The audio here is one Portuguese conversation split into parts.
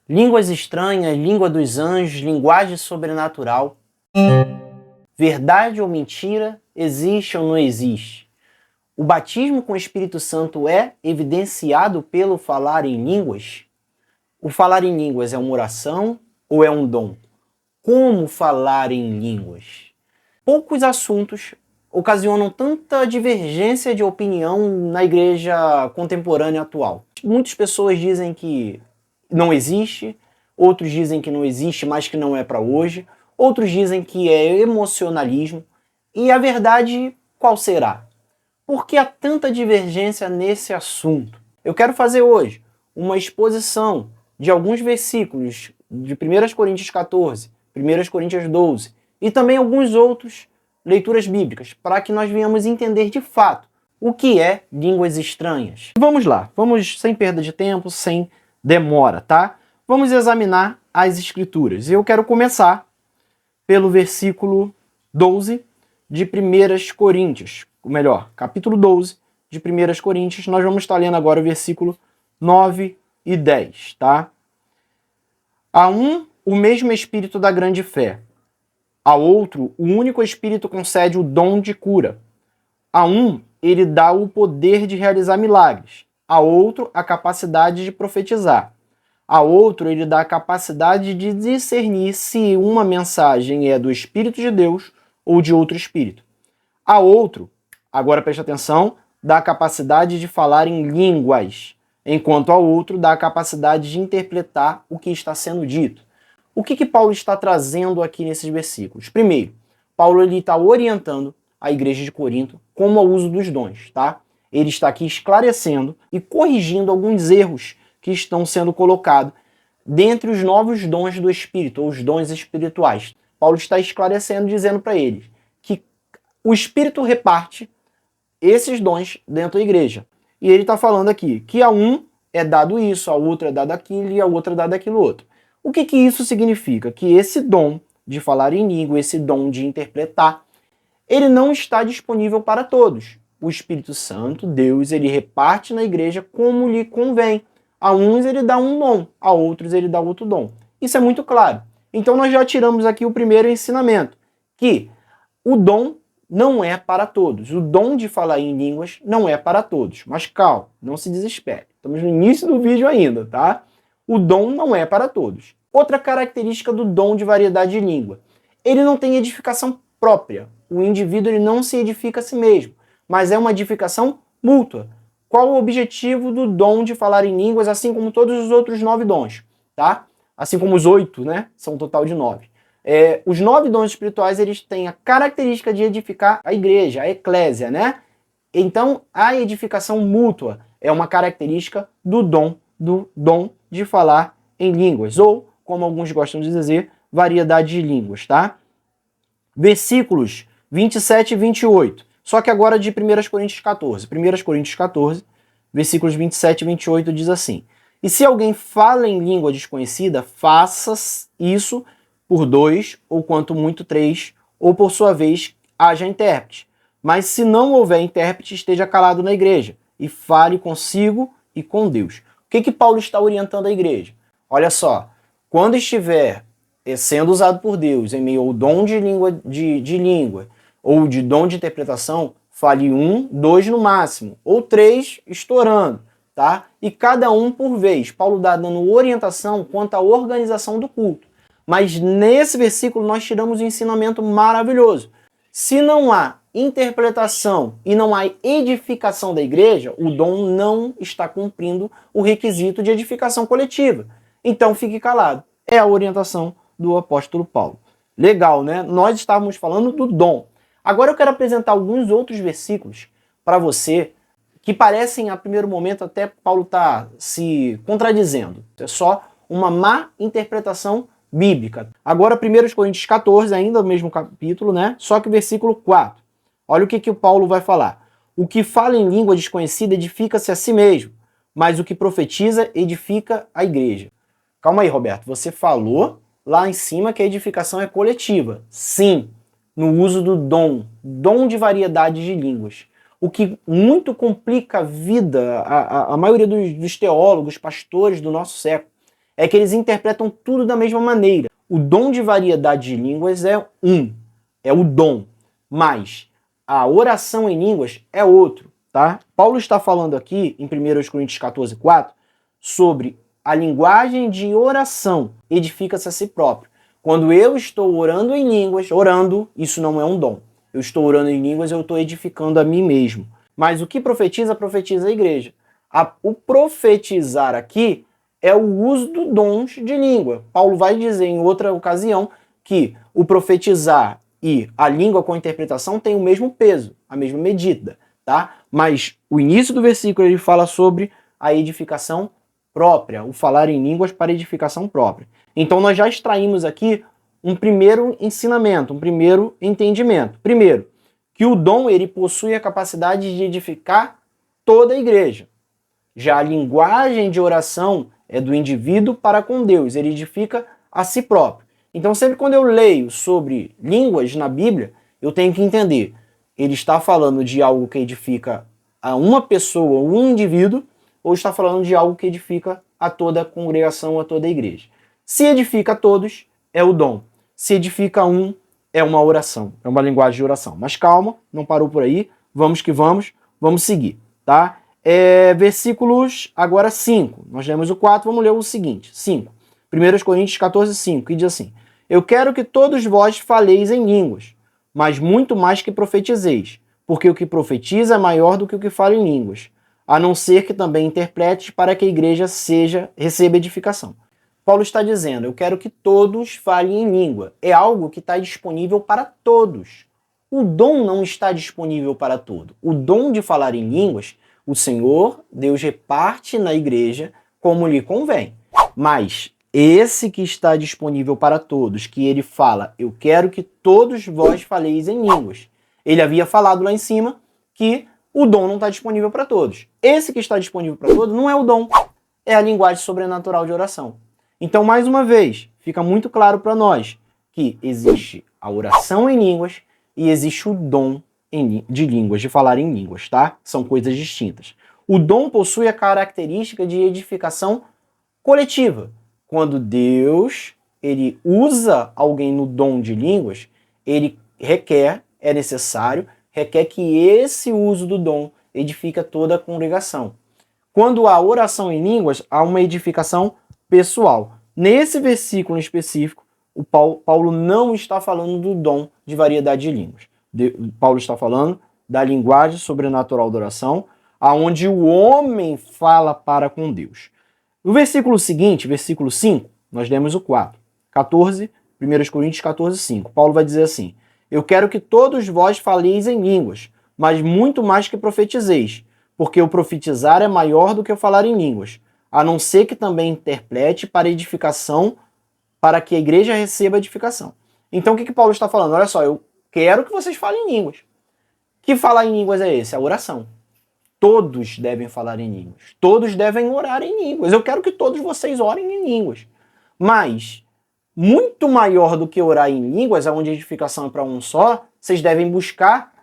Línguas estranhas, língua dos anjos, linguagem sobrenatural. Verdade ou mentira, existe ou não existe? O batismo com o Espírito Santo é evidenciado pelo falar em línguas? O falar em línguas é uma oração ou é um dom? Como falar em línguas? Poucos assuntos ocasionam tanta divergência de opinião na igreja contemporânea atual. Muitas pessoas dizem que não existe, outros dizem que não existe, mas que não é para hoje, outros dizem que é emocionalismo, e a verdade qual será? Por que há tanta divergência nesse assunto? Eu quero fazer hoje uma exposição de alguns versículos de 1 Coríntios 14, 1 Coríntios 12 e também alguns outros leituras bíblicas, para que nós venhamos entender de fato o que é línguas estranhas. Vamos lá, vamos sem perda de tempo, sem demora, tá? Vamos examinar as escrituras. Eu quero começar pelo versículo 12 de 1 Coríntios, ou melhor, capítulo 12 de 1 Coríntios. Nós vamos estar lendo agora o versículo 9 e 10, tá? A um, o mesmo Espírito da grande fé. A outro, o único Espírito concede o dom de cura. A um, ele dá o poder de realizar milagres. A outro, a capacidade de profetizar. A outro, ele dá a capacidade de discernir se uma mensagem é do Espírito de Deus ou de outro Espírito. A outro, agora preste atenção, dá a capacidade de falar em línguas, enquanto a outro dá a capacidade de interpretar o que está sendo dito. O que Paulo está trazendo aqui nesses versículos? Primeiro, Paulo está orientando a igreja de Corinto como ao uso dos dons, tá? Ele está aqui esclarecendo e corrigindo alguns erros que estão sendo colocados dentre os novos dons do Espírito, ou os dons espirituais. Paulo está esclarecendo, dizendo para eles que o Espírito reparte esses dons dentro da igreja. E ele está falando aqui que a um é dado isso, a outro é dado aquilo e a outra é dado aquilo outro. O que isso significa? Que esse dom de falar em língua, esse dom de interpretar, ele não está disponível para todos. O Espírito Santo, Deus, ele reparte na igreja como lhe convém. A uns ele dá um dom, a outros ele dá outro dom. Isso é muito claro. Então nós já tiramos aqui o primeiro ensinamento, que o dom não é para todos. O dom de falar em línguas não é para todos. Mas calma, não se desespere. Estamos no início do vídeo ainda, tá? O dom não é para todos. Outra característica do dom de variedade de língua. Ele não tem edificação própria. O indivíduo ele não se edifica a si mesmo, mas é uma edificação mútua. Qual o objetivo do dom de falar em línguas, assim como todos os outros 9 dons, tá? Assim como os 8, né? São um total de 9. Os 9 dons espirituais, eles têm a característica de edificar a igreja, a eclésia, né? Então, a edificação mútua é uma característica do dom de falar em línguas, ou, como alguns gostam de dizer, variedade de línguas, tá? Versículos 27 e 28. Só que agora de 1 Coríntios 14. 1 Coríntios 14, versículos 27 e 28 diz assim: E se alguém fala em língua desconhecida, faça isso por 2, ou quanto muito 3, ou por sua vez haja intérprete. Mas se não houver intérprete, esteja calado na igreja, e fale consigo e com Deus. O que Paulo está orientando a igreja? Olha só, quando estiver sendo usado por Deus em meio ao dom de língua ou de dom de interpretação, fale 1, 2 no máximo, ou 3 estourando, tá? E cada um por vez. Paulo está dando orientação quanto à organização do culto. Mas nesse versículo nós tiramos um ensinamento maravilhoso. Se não há interpretação e não há edificação da igreja, o dom não está cumprindo o requisito de edificação coletiva. Então fique calado. É a orientação do apóstolo Paulo. Legal, né? Nós estávamos falando do dom. Agora eu quero apresentar alguns outros versículos para você que parecem, a primeiro momento, até Paulo está se contradizendo. É só uma má interpretação bíblica. Agora, 1 Coríntios 14, ainda o mesmo capítulo, né? Só que versículo 4. Olha o que o Paulo vai falar. O que fala em língua desconhecida edifica-se a si mesmo, mas o que profetiza edifica a igreja. Calma aí, Roberto. Você falou lá em cima que a edificação é coletiva. Sim, no uso do dom de variedade de línguas. O que muito complica a vida, a maioria dos teólogos, pastores do nosso século, é que eles interpretam tudo da mesma maneira. O dom de variedade de línguas é o dom, mas a oração em línguas é outro, tá? Paulo está falando aqui, em 1 Coríntios 14:4, sobre a linguagem de oração, edifica-se a si próprio. Quando eu estou orando em línguas, isso não é um dom. Eu estou orando em línguas, eu estou edificando a mim mesmo. Mas o que profetiza, profetiza a igreja. O profetizar aqui é o uso dos dons de língua. Paulo vai dizer em outra ocasião que o profetizar e a língua com interpretação tem o mesmo peso, a mesma medida, tá? Mas o início do versículo ele fala sobre a edificação própria, o falar em línguas para edificação própria. Então nós já extraímos aqui um primeiro ensinamento, um primeiro entendimento. Primeiro, que o dom ele possui a capacidade de edificar toda a igreja. Já a linguagem de oração é do indivíduo para com Deus, ele edifica a si próprio. Então sempre quando eu leio sobre línguas na Bíblia, eu tenho que entender, ele está falando de algo que edifica a uma pessoa, um indivíduo, ou está falando de algo que edifica a toda a congregação, a toda a igreja. Se edifica a todos, é o dom. Se edifica um, é uma oração, é uma linguagem de oração. Mas calma, não parou por aí, vamos que vamos seguir, tá? Versículos agora 5, nós lemos o 4, vamos ler o seguinte, 5. 1 Coríntios 14:5, que diz assim: Eu quero que todos vós faleis em línguas, mas muito mais que profetizeis, porque o que profetiza é maior do que o que fala em línguas, a não ser que também interprete para que a igreja receba edificação. Paulo está dizendo, eu quero que todos falem em língua. É algo que está disponível para todos. O dom não está disponível para todos. O dom de falar em línguas, o Senhor, Deus reparte na igreja como lhe convém. Mas esse que está disponível para todos, que ele fala, eu quero que todos vós faleis em línguas. Ele havia falado lá em cima que o dom não está disponível para todos. Esse que está disponível para todos não é o dom, é a linguagem sobrenatural de oração. Então, mais uma vez, fica muito claro para nós que existe a oração em línguas e existe o dom de línguas, de falar em línguas, tá? São coisas distintas. O dom possui a característica de edificação coletiva. Quando Deus ele usa alguém no dom de línguas, ele é necessário que esse uso do dom edifica toda a congregação. Quando há oração em línguas, há uma edificação pessoal. Nesse versículo em específico, o Paulo não está falando do dom de variedade de línguas. Paulo está falando da linguagem sobrenatural da oração, aonde o homem fala para com Deus. No versículo seguinte, versículo 5, nós lemos o 4. 14, 1 Coríntios 14:5. Paulo vai dizer assim: Eu quero que todos vós faleis em línguas, mas muito mais que profetizeis, porque o profetizar é maior do que o falar em línguas, a não ser que também interprete para edificação, para que a igreja receba edificação. Então o que Paulo está falando? Olha só, eu quero que vocês falem em línguas. Que falar em línguas é esse? A oração. Todos devem falar em línguas. Todos devem orar em línguas. Eu quero que todos vocês orem em línguas. Mas, muito maior do que orar em línguas, onde a edificação é para um só, vocês devem buscar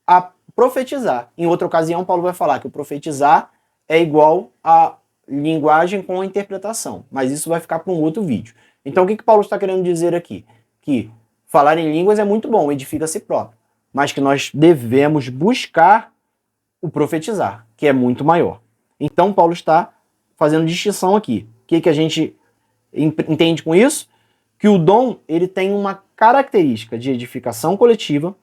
a profetizar. Em outra ocasião, Paulo vai falar que o profetizar é igual a linguagem com a interpretação. Mas isso vai ficar para um outro vídeo. Então, o que Paulo está querendo dizer aqui? Que falar em línguas é muito bom, edifica a si próprio. Mas que nós devemos buscar o profetizar, que é muito maior. Então, Paulo está fazendo distinção aqui. O que a gente entende com isso? Que o dom ele tem uma característica de edificação coletiva,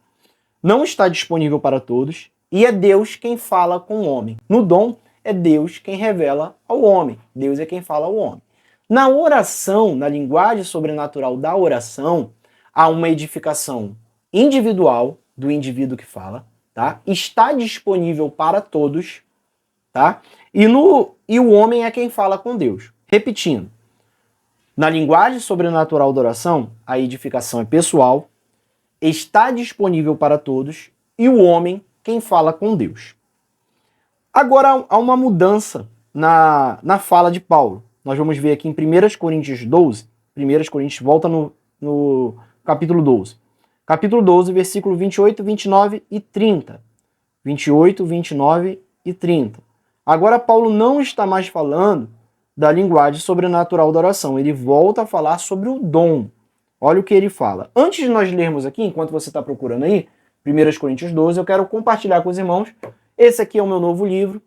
não está disponível para todos, e é Deus quem fala com o homem. No dom, é Deus quem revela ao homem. Deus é quem fala ao homem. Na oração, na linguagem sobrenatural da oração, há uma edificação individual do indivíduo que fala, tá? Está disponível para todos, tá? E o homem é quem fala com Deus. Repetindo, na linguagem sobrenatural da oração, a edificação é pessoal, está disponível para todos, e o homem quem fala com Deus. Agora há uma mudança na fala de Paulo. Nós vamos ver aqui em 1 Coríntios 12, 1 Coríntios volta no capítulo 12. Capítulo 12, versículo 28, 29 e 30. 28, 29 e 30. Agora Paulo não está mais falando da linguagem sobrenatural da oração. Ele volta a falar sobre o dom. Olha o que ele fala. Antes de nós lermos aqui, enquanto você está procurando aí, 1 Coríntios 12, eu quero compartilhar com os irmãos. Esse aqui é o meu novo livro,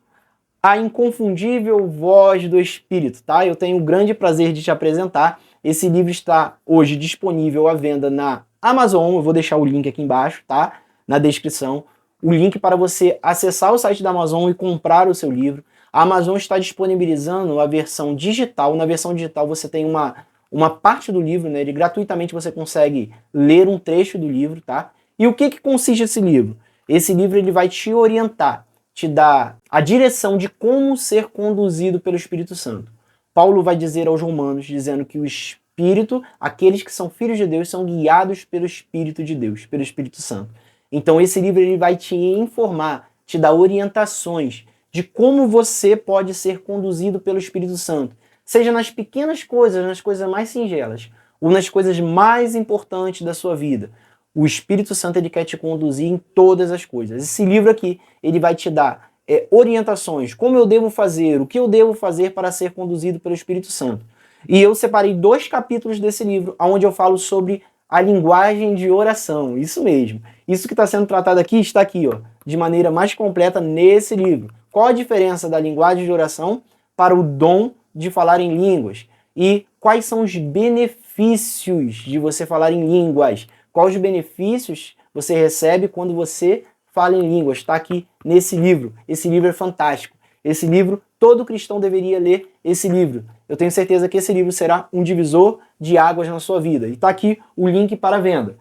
A Inconfundível Voz do Espírito, tá? Eu tenho o grande prazer de te apresentar. Esse livro está hoje disponível à venda na Amazon. Eu vou deixar o link aqui embaixo, tá? Na descrição. O link para você acessar o site da Amazon e comprar o seu livro. A Amazon está disponibilizando a versão digital. Na versão digital você tem uma parte do livro, né? Gratuitamente você consegue ler um trecho do livro, tá? E o que consiste esse livro? Esse livro ele vai te orientar, te dar a direção de como ser conduzido pelo Espírito Santo. Paulo vai dizer aos romanos, dizendo que o Espírito, aqueles que são filhos de Deus, são guiados pelo Espírito de Deus, pelo Espírito Santo. Então esse livro ele vai te informar, te dar orientações de como você pode ser conduzido pelo Espírito Santo. Seja nas pequenas coisas, nas coisas mais singelas, ou nas coisas mais importantes da sua vida. O Espírito Santo ele quer te conduzir em todas as coisas. Esse livro aqui, ele vai te dar orientações, como eu devo fazer, o que eu devo fazer para ser conduzido pelo Espírito Santo. E eu separei 2 capítulos desse livro, onde eu falo sobre a linguagem de oração. Isso mesmo. Isso que está sendo tratado aqui, está aqui, ó, de maneira mais completa nesse livro. Qual a diferença da linguagem de oração para o dom de falar em línguas? E quais são os benefícios de você falar em línguas? Quais os benefícios você recebe quando você fala em línguas? Está aqui nesse livro. Esse livro é fantástico. Esse livro, todo cristão deveria ler esse livro. Eu tenho certeza que esse livro será um divisor de águas na sua vida. E está aqui o link para venda.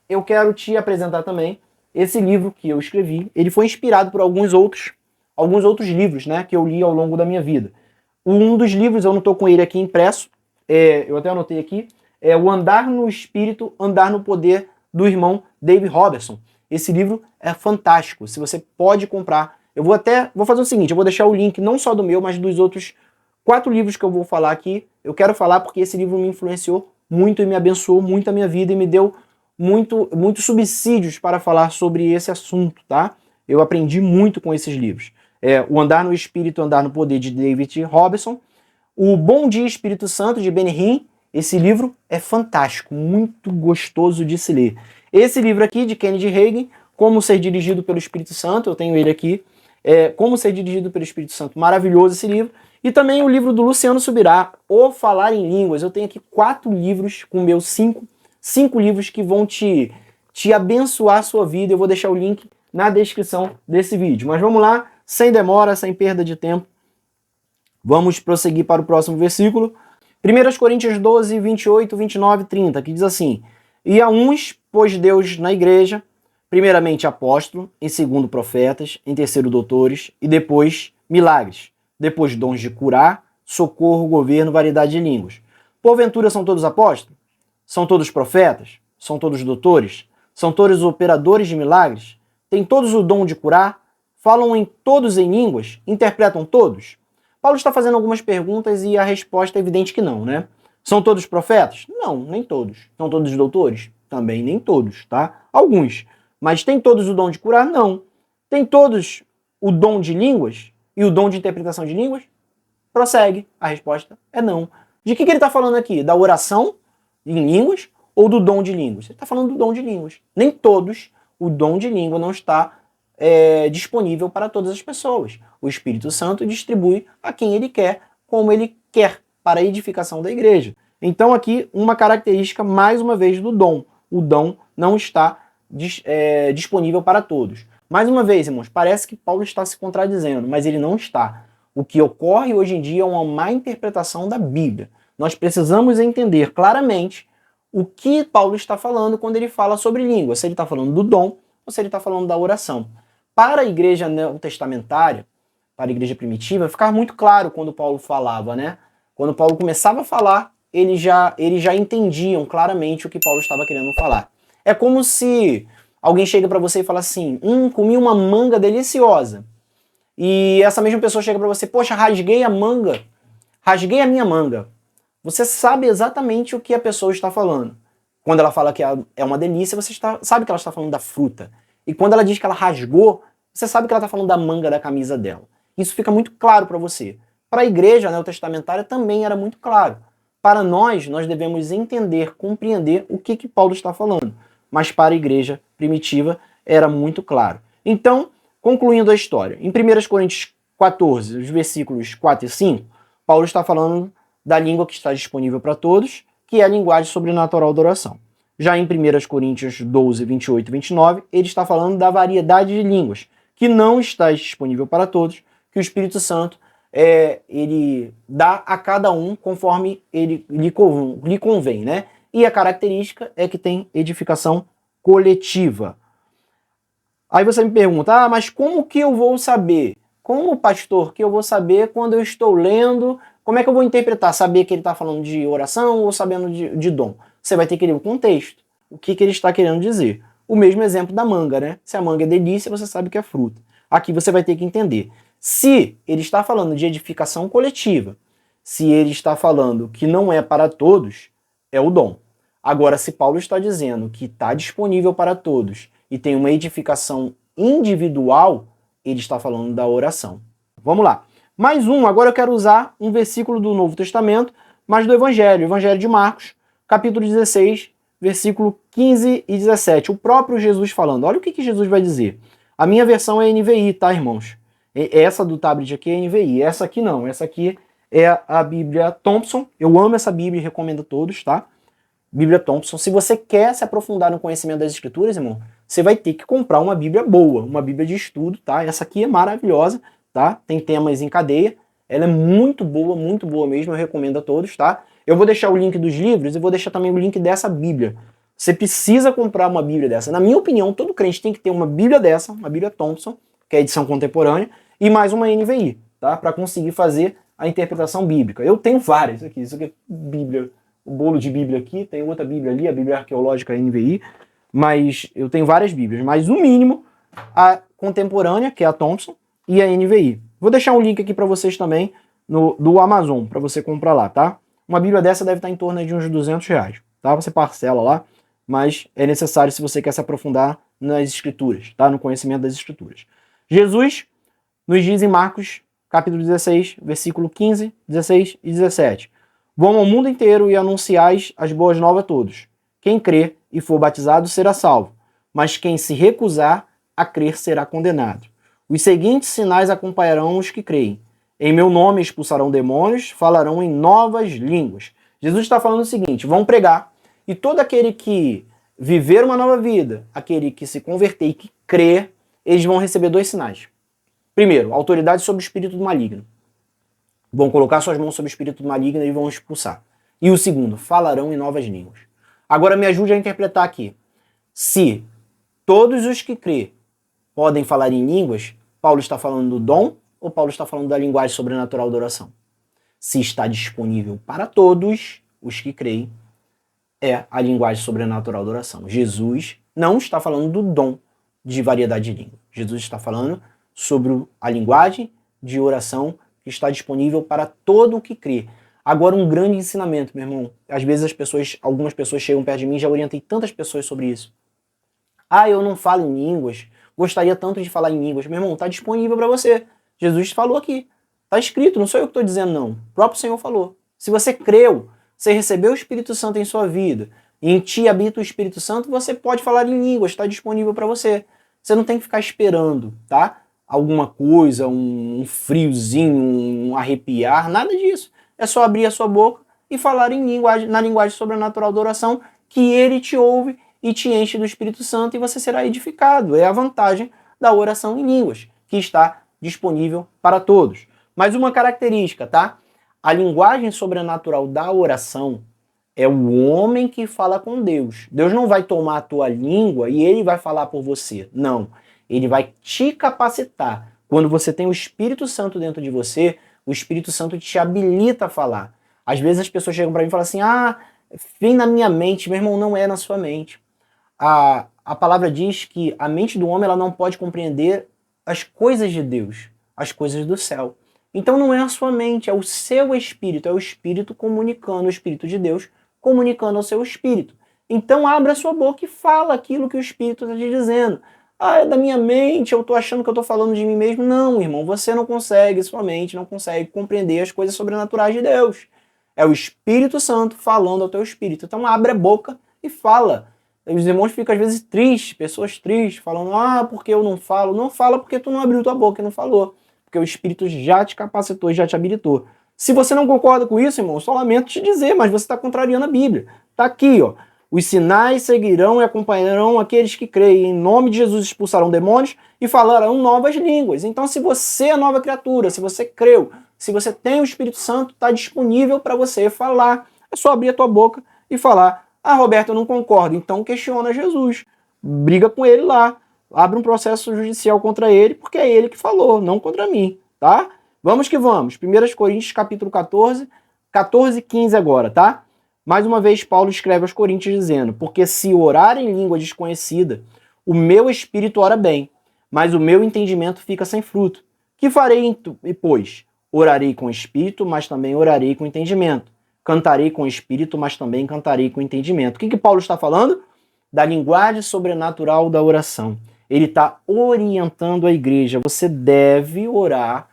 Eu quero te apresentar também esse livro que eu escrevi. Ele foi inspirado por alguns outros livros, né, que eu li ao longo da minha vida. Um dos livros, eu não estou com ele aqui impresso, eu até anotei aqui, é o Andar no Espírito, Andar no Poder, do irmão David Robertson. Esse livro é fantástico, se você pode comprar. Eu vou fazer o seguinte, eu vou deixar o link não só do meu, mas dos outros 4 livros que eu vou falar aqui. Eu quero falar porque esse livro me influenciou muito e me abençoou muito a minha vida e me deu muitos subsídios para falar sobre esse assunto, tá? Eu aprendi muito com esses livros. O Andar no Espírito, Andar no Poder, de David Robertson. O Bom Dia Espírito Santo, de Benny Hinn. Esse livro é fantástico, muito gostoso de se ler. Esse livro aqui, de Kennedy Hagin, Como Ser Dirigido pelo Espírito Santo, eu tenho ele aqui. Como Ser Dirigido pelo Espírito Santo, maravilhoso esse livro. E também o livro do Luciano Subirá, O Falar em Línguas. Eu tenho aqui 4 livros com meus 5 livros que vão te abençoar a sua vida. Eu vou deixar o link na descrição desse vídeo. Mas vamos lá, sem demora, sem perda de tempo. Vamos prosseguir para o próximo versículo. 1 Coríntios 12, 28, 29 e 30, que diz assim: E a uns pôs Deus na igreja, primeiramente apóstolo, em segundo profetas, em terceiro doutores, e depois milagres, depois dons de curar, socorro, governo, variedade de línguas. Porventura são todos apóstolos? São todos profetas? São todos doutores? São todos operadores de milagres? Têm todos o dom de curar? Falam todos em línguas? Interpretam todos? Paulo está fazendo algumas perguntas e a resposta é evidente que não, né? São todos profetas? Não, nem todos. São todos doutores? Também nem todos, tá? Alguns. Mas tem todos o dom de curar? Não. Tem todos o dom de línguas e o dom de interpretação de línguas? Prossegue. A resposta é não. De que ele está falando aqui? Da oração em línguas ou do dom de línguas? Ele está falando do dom de línguas. Nem todos, o dom de língua não está disponível para todas as pessoas. O Espírito Santo distribui a quem ele quer, como ele quer, para a edificação da igreja. Então aqui uma característica, mais uma vez, do dom. O dom não está disponível para todos. Mais uma vez, irmãos, parece que Paulo está se contradizendo, mas ele não está. O que ocorre hoje em dia é uma má interpretação da Bíblia. Nós precisamos entender claramente o que Paulo está falando quando ele fala sobre língua. Se ele está falando do dom ou se ele está falando da oração. Para a igreja neotestamentária, para a igreja primitiva, ficava muito claro quando Paulo falava, né? Quando Paulo começava a falar, eles já entendiam claramente o que Paulo estava querendo falar. É como se alguém chega para você e fala assim: comi uma manga deliciosa. E essa mesma pessoa chega para você: poxa, rasguei a minha manga. Você sabe exatamente o que a pessoa está falando. Quando ela fala que é uma delícia, você sabe que ela está falando da fruta. E quando ela diz que ela rasgou, você sabe que ela está falando da manga da camisa dela. Isso fica muito claro para você. Para a igreja neotestamentária também era muito claro. Para nós devemos entender, compreender o que Paulo está falando. Mas para a igreja primitiva era muito claro. Então, concluindo a história, em 1 Coríntios 14, os versículos 4 e 5, Paulo está falando da língua que está disponível para todos, que é a linguagem sobrenatural da oração. Já em 1 Coríntios 12, 28 e 29, ele está falando da variedade de línguas, que não está disponível para todos, que o Espírito Santo ele dá a cada um conforme ele lhe convém, né? E a característica é que tem edificação coletiva. Aí você me pergunta, mas como que eu vou saber? Como, pastor, que eu vou saber quando eu estou lendo? Como é que eu vou interpretar? Saber que ele está falando de oração ou sabendo de dom? Você vai ter que ler o contexto. O que ele está querendo dizer? O mesmo exemplo da manga, né? Se a manga é delícia, você sabe que é fruta. Aqui você vai ter que entender. Se ele está falando de edificação coletiva, se ele está falando que não é para todos, é o dom. Agora, se Paulo está dizendo que está disponível para todos e tem uma edificação individual, ele está falando da oração. Vamos lá. Mais um, agora eu quero usar um versículo do Novo Testamento, mas do Evangelho, Evangelho de Marcos, capítulo 16, versículo 15 e 17. O próprio Jesus falando. Olha o que Jesus vai dizer. A minha versão é NVI, tá, irmãos? Essa do tablet aqui é NVI, essa aqui não. Essa aqui é a Bíblia Thompson. Eu amo essa Bíblia e recomendo a todos, tá? Bíblia Thompson. Se você quer se aprofundar no conhecimento das Escrituras, irmão, você vai ter que comprar uma Bíblia boa, uma Bíblia de estudo, tá? Essa aqui é maravilhosa, tá? Tem temas em cadeia. Ela é muito boa mesmo, eu recomendo a todos, tá? Eu vou deixar o link dos livros e vou deixar também o link dessa Bíblia. Você precisa comprar uma Bíblia dessa. Na minha opinião, todo crente tem que ter uma Bíblia dessa, uma Bíblia Thompson, que é a edição contemporânea, e mais uma NVI, tá? Para conseguir fazer a interpretação bíblica. Eu tenho várias aqui. Isso aqui é Bíblia, o bolo de Bíblia aqui, tem outra Bíblia ali, a Bíblia Arqueológica NVI, mas eu tenho várias Bíblias, mas no mínimo a contemporânea, que é a Thompson, e a NVI. Vou deixar um link aqui para vocês também do Amazon, para você comprar lá, tá? Uma Bíblia dessa deve estar em torno de uns R$200, tá? Você parcela lá, mas é necessário se você quer se aprofundar nas Escrituras, tá? No conhecimento das Escrituras. Jesus nos diz em Marcos, capítulo 16, versículo 15, 16 e 17. Vão ao mundo inteiro e anunciais as boas novas a todos. Quem crer e for batizado será salvo, mas quem se recusar a crer será condenado. Os seguintes sinais acompanharão os que creem. Em meu nome expulsarão demônios, falarão em novas línguas. Jesus está falando o seguinte, vão pregar, e todo aquele que viver uma nova vida, aquele que se converter e que crer, eles vão receber 2 sinais. Primeiro, autoridade sobre o espírito do maligno. Vão colocar suas mãos sobre o espírito do maligno e vão expulsar. E o segundo, falarão em novas línguas. Agora me ajude a interpretar aqui. Se todos os que crê podem falar em línguas, Paulo está falando do dom ou Paulo está falando da linguagem sobrenatural da oração? Se está disponível para todos os que creem, é a linguagem sobrenatural da oração. Jesus não está falando do dom de variedade de língua. Jesus está falando sobre a linguagem de oração que está disponível para todo o que crê. Agora, um grande ensinamento, meu irmão. Às vezes algumas pessoas chegam perto de mim, já orientei tantas pessoas sobre isso. Eu não falo em línguas, gostaria tanto de falar em línguas. Meu irmão, está disponível para você. Jesus falou aqui. Está escrito, não sou eu que estou dizendo não. O próprio Senhor falou. Se você creu, você recebeu o Espírito Santo em sua vida, e em ti habita o Espírito Santo, você pode falar em línguas, está disponível para você. Você não tem que ficar esperando, tá? Alguma coisa, um friozinho, um arrepiar, nada disso. É só abrir a sua boca e falar na linguagem sobrenatural da oração, que ele te ouve e te enche do Espírito Santo e você será edificado. É a vantagem da oração em línguas, que está disponível para todos. Mas uma característica, tá? A linguagem sobrenatural da oração é o homem que fala com Deus. Deus não vai tomar a tua língua e ele vai falar por você. Não. Ele vai te capacitar. Quando você tem o Espírito Santo dentro de você, o Espírito Santo te habilita a falar. Às vezes as pessoas chegam para mim e falam assim, vem na minha mente. Meu irmão, não é na sua mente. A palavra diz que a mente do homem ela não pode compreender as coisas de Deus, as coisas do céu. Então não é a sua mente, é o seu espírito, é o Espírito comunicando, o Espírito de Deus comunicando ao seu espírito. Então abra a sua boca e fala aquilo que o Espírito está te dizendo. Ah, é da minha mente, eu tô achando que eu tô falando de mim mesmo. Não, irmão, você não consegue, sua mente não consegue compreender as coisas sobrenaturais de Deus. É o Espírito Santo falando ao teu espírito. Então abre a boca e fala. Os irmãos ficam às vezes tristes, pessoas tristes, falando, ah, porque eu não falo? Não fala porque tu não abriu tua boca e não falou. Porque o Espírito já te capacitou, já te habilitou. Se você não concorda com isso, irmão, só lamento te dizer, mas você está contrariando a Bíblia. Está aqui, ó. Os sinais seguirão e acompanharão aqueles que creem. Em nome de Jesus expulsarão demônios e falarão novas línguas. Então, se você é nova criatura, se você creu, se você tem o Espírito Santo, está disponível para você falar. É só abrir a tua boca e falar. Ah, Roberto, eu não concordo. Então questiona Jesus. Briga com ele lá. Abre um processo judicial contra ele, porque é ele que falou, não contra mim, tá? Vamos que vamos. 1 Coríntios capítulo 14, 14 e 15 agora, tá? Mais uma vez, Paulo escreve aos Coríntios dizendo, porque se orar em língua desconhecida, o meu espírito ora bem, mas o meu entendimento fica sem fruto. Que farei, pois? Orarei com o espírito, mas também orarei com entendimento. Cantarei com o espírito, mas também cantarei com entendimento. O que Paulo está falando? Da linguagem sobrenatural da oração. Ele está orientando a igreja. Você deve orar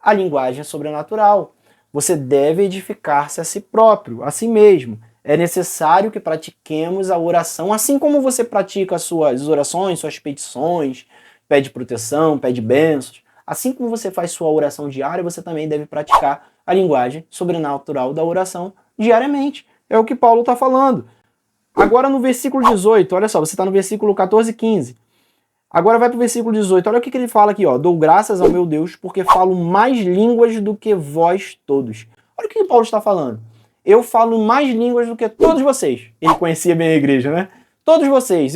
a linguagem sobrenatural. Você deve edificar-se a si próprio, a si mesmo. É necessário que pratiquemos a oração, assim como você pratica as suas orações, suas petições, pede proteção, pede bênçãos. Assim como você faz sua oração diária, você também deve praticar a linguagem sobrenatural da oração diariamente. É o que Paulo está falando. Agora no versículo 18, olha só, você está no versículo 14 e 15. Agora vai para o versículo 18, olha o que ele fala aqui, ó. Dou graças ao meu Deus porque falo mais línguas do que vós todos. Olha o que Paulo está falando. Eu falo mais línguas do que todos vocês. Ele conhecia bem a igreja, né? Todos vocês,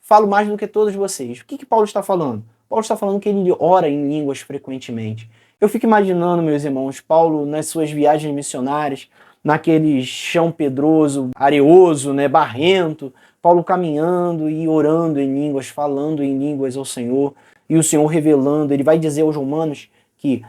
falo mais do que todos vocês. O que Paulo está falando? Paulo está falando que ele ora em línguas frequentemente. Eu fico imaginando, meus irmãos, Paulo nas suas viagens missionárias, naquele chão pedroso, areoso, né, barrento, Paulo caminhando e orando em línguas, falando em línguas ao Senhor, e o Senhor revelando. Ele vai dizer aos romanos que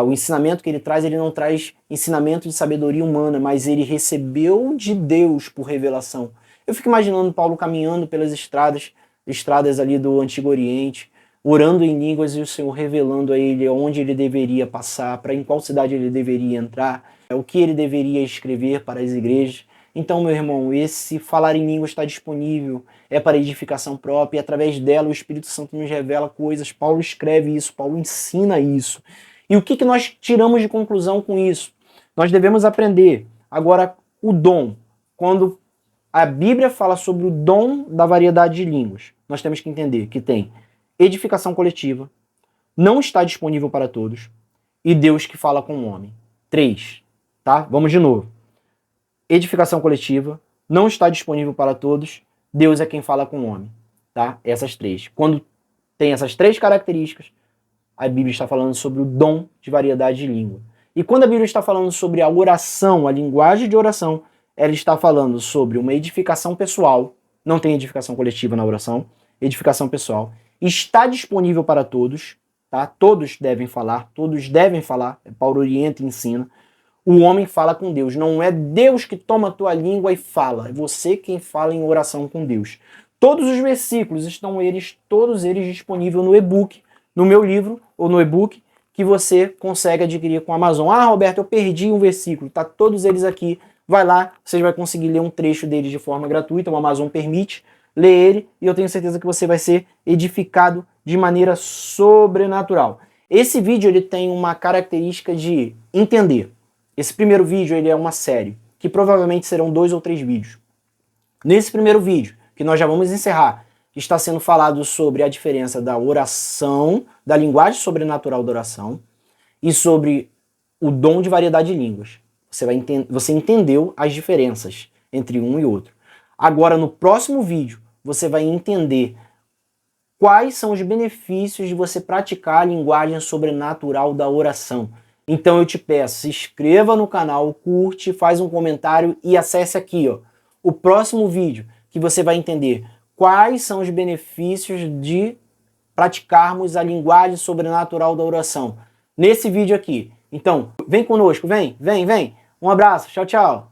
o ensinamento que ele traz, ele não traz ensinamento de sabedoria humana, mas ele recebeu de Deus por revelação. Eu fico imaginando Paulo caminhando pelas estradas ali do Antigo Oriente, orando em línguas e o Senhor revelando a ele onde ele deveria passar, em qual cidade ele deveria entrar, o que ele deveria escrever para as igrejas. Então, meu irmão, esse falar em línguas está disponível, é para edificação própria, e através dela o Espírito Santo nos revela coisas. Paulo escreve isso, Paulo ensina isso. E o que nós tiramos de conclusão com isso? Nós devemos aprender. Agora, o dom. Quando a Bíblia fala sobre o dom da variedade de línguas, nós temos que entender que tem edificação coletiva, não está disponível para todos, e Deus que fala com o homem. 3, tá? Vamos de novo. Edificação coletiva, não está disponível para todos, Deus é quem fala com o homem, tá? Essas 3. Quando tem essas 3 características, a Bíblia está falando sobre o dom de variedade de língua. E quando a Bíblia está falando sobre a oração, a linguagem de oração, ela está falando sobre uma edificação pessoal, não tem edificação coletiva na oração, edificação pessoal, está disponível para todos, tá? Todos devem falar, Paulo orienta e ensina. O homem fala com Deus, não é Deus que toma a tua língua e fala, é você quem fala em oração com Deus. Todos os versículos estão todos eles disponíveis no e-book, no meu livro ou no e-book que você consegue adquirir com a Amazon. Ah, Roberto, eu perdi um versículo, tá todos eles aqui. Vai lá, você vai conseguir ler um trecho deles de forma gratuita, o Amazon permite, lê ele e eu tenho certeza que você vai ser edificado de maneira sobrenatural. Esse vídeo ele tem uma característica de entender. Esse primeiro vídeo ele é uma série, que provavelmente serão 2 ou 3 vídeos. Nesse primeiro vídeo, que nós já vamos encerrar, está sendo falado sobre a diferença da oração, da linguagem sobrenatural da oração, e sobre o dom de variedade de línguas. Você entendeu as diferenças entre um e outro. Agora, no próximo vídeo, você vai entender quais são os benefícios de você praticar a linguagem sobrenatural da oração. Então eu te peço, se inscreva no canal, curte, faz um comentário e acesse aqui, ó, o próximo vídeo, que você vai entender quais são os benefícios de praticarmos a linguagem sobrenatural da oração. Nesse vídeo aqui. Então, vem conosco, vem. Um abraço, tchau, tchau.